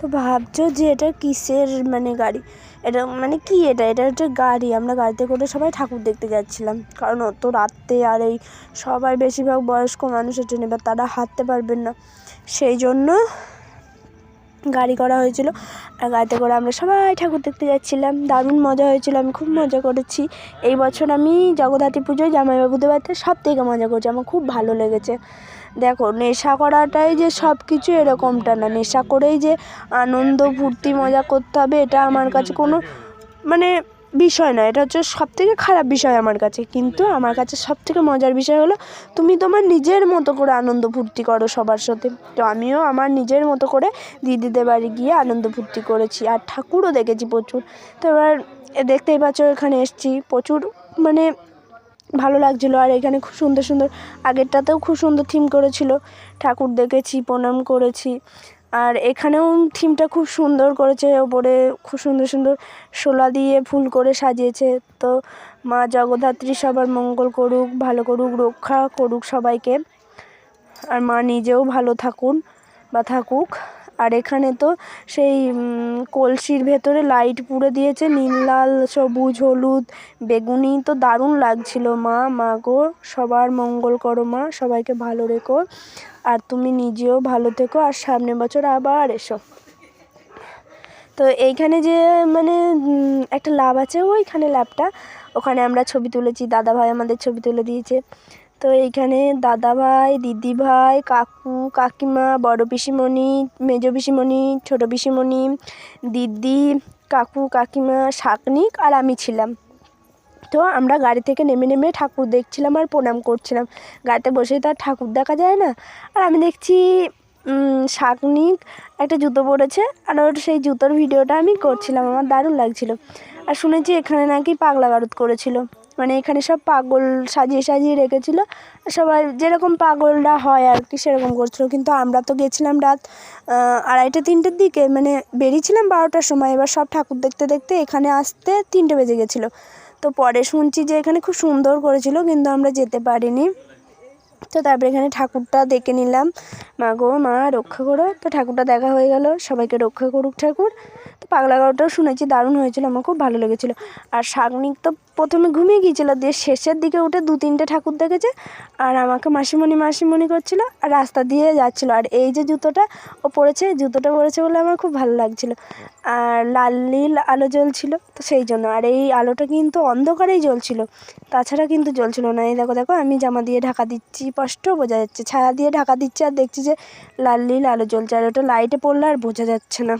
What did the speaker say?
তো ভাবছো যে এটা কিসের গাড়ি, এটা কি, এটা হচ্ছে গাড়ি। আমরা গাড়িতে করে সবাই ঠাকুর দেখতে যাচ্ছিলাম, কারণ অত রাত্রে আর এই সবাই বেশিরভাগ বয়স্ক মানুষের ট্রেনে, এবার তারা হাঁটতে পারবেন না, সেই জন্য গাড়ি করা হয়েছিল। আর গাড়িতে করে আমরা সবাই ঠাকুর দেখতে যাচ্ছিলাম, দারুণ মজা হয়েছিল, আমি খুব মজা করেছি। এই বছর আমি জগদ্ধাত্রী পুজোয় জামাইবাবুদের বাড়িতে সব থেকে মজা করছি, আমার খুব ভালো লেগেছে। দেখো, নেশা করাটাই যে সব কিছু এরকমটা না, নেশা করেই যে আনন্দ ফুর্তি মজা করতে হবে এটা আমার কাছে কোনো বিষয় না, এটা হচ্ছে সব থেকে খারাপ বিষয় আমার কাছে। কিন্তু আমার কাছে সব থেকে মজার বিষয় হলো তুমি তোমার নিজের মতো করে আনন্দ ফুর্তি করো সবার সাথে। তো আমিও আমার নিজের মতো করে দিদিদের বাড়ি গিয়ে আনন্দ ফুর্তি করেছি, আর ঠাকুরও দেখেছি প্রচুর। তো এবার দেখতেই পাচ্ছ, এখানে এসেছি, প্রচুর ভালো লাগছিলো। আর এখানে খুব সুন্দর সুন্দর, আগেরটাতেও খুব সুন্দর থিম করেছিল, ঠাকুর দেখেছি, প্রণাম করেছি। আর এখানেও থিমটা খুব সুন্দর করেছে, ওপরে খুব সুন্দর সুন্দর শোলা দিয়ে ফুল করে সাজিয়েছে। তো মা জগদ্ধাত্রী সবার মঙ্গল করুক, ভালো করুক, রক্ষা করুক সবাইকে, আর মা নিজেও ভালো থাকুক। আর এখানে তো সেই কলসির ভেতরে লাইট পুড়ে দিয়েছে, নীল, লাল, সবুজ, হলুদ, বেগুনি, তো দারুণ লাগছিল। মা গো, সবার মঙ্গল করো মা, সবাইকে ভালো রেখো, আর তুমি নিজেও ভালো থেকো, আর সামনের বছর আবার এসো। তো এইখানে যে একটা ল্যাব আছে, ওইখানে ল্যাবটা, ওখানে আমরা ছবি তুলেছি, দাদাভাই আমাদের ছবি তুলে দিয়েছে। তো এইখানে দাদাভাই, দিদিভাই, কাকু কাকিমা, বড় পিসিমণি, মেজো পিসিমণি, ছোটো পিসিমণি, দিদি, কাকু কাকিমা, শাকনিক আর আমি ছিলাম। তো আমরা গাড়ি থেকে নেমে ঠাকুর দেখছিলাম আর প্রণাম করছিলাম। গাড়িতে বসেই তো আর ঠাকুর দেখা যায় না। আর আমি দেখছি শাকনিক একটা জুতো পরেছে, আর ওর সেই জুতোর ভিডিওটা আমি করছিলাম, আমার দারুণ লাগছিল। আর শুনেছি এখানে নাকি পাগলা গারদ করেছিল, এখানে সব পাগল সাজিয়ে রেখেছিল, সবাই যেরকম পাগলরা হয় আর কি সেরকম করছিল। কিন্তু আমরা তো গেছিলাম রাত 2:30-3টের দিকে, বেরিয়েছিলাম 12টার সময়। এবার সব ঠাকুর দেখতে দেখতে এখানে আসতে 3টে বেজে গেছিলো। তো পরে শুনছি যে এখানে খুব সুন্দর করেছিল, কিন্তু আমরা যেতে পারিনি। তো তারপরে এখানে ঠাকুরটা দেখে নিলাম, মা গো মা রক্ষা করো। তো ঠাকুরটা দেখা হয়ে গেল, সবাইকে রক্ষা করুক ঠাকুর। তো পাগলা গারদটাও শুনেছি দারুণ হয়েছিল, আমার খুব ভালো লেগেছিলো। আর শাকনিক তো প্রথমে ঘুমিয়ে গিয়েছিলো, দিয়ে শেষের দিকে উঠে 2-3টে ঠাকুর দেখেছে, আর আমাকে মাসিমণি করছিল, আর রাস্তা দিয়ে যাচ্ছিলো। আর এই যে জুতোটা ও পরেছে, জুতোটা পরেছে বলে আমার খুব ভালো লাগছিলো। আর লাল নীল আলো জ্বলছিল, তো সেই জন্য। আর এই আলোটা কিন্তু অন্ধকারেই জ্বলছিল, তাছাড়া কিন্তু জ্বলছিল না। এই দেখো আমি জামা দিয়ে ঢাকা দিচ্ছি, স্পষ্ট বোঝা যাচ্ছে, ছায়া দিয়ে ঢাকা দিচ্ছি, আর দেখছি যে লাল নীল আলো জ্বলছে, আর ওটা লাইটে পড়লে আর বোঝা যাচ্ছে না।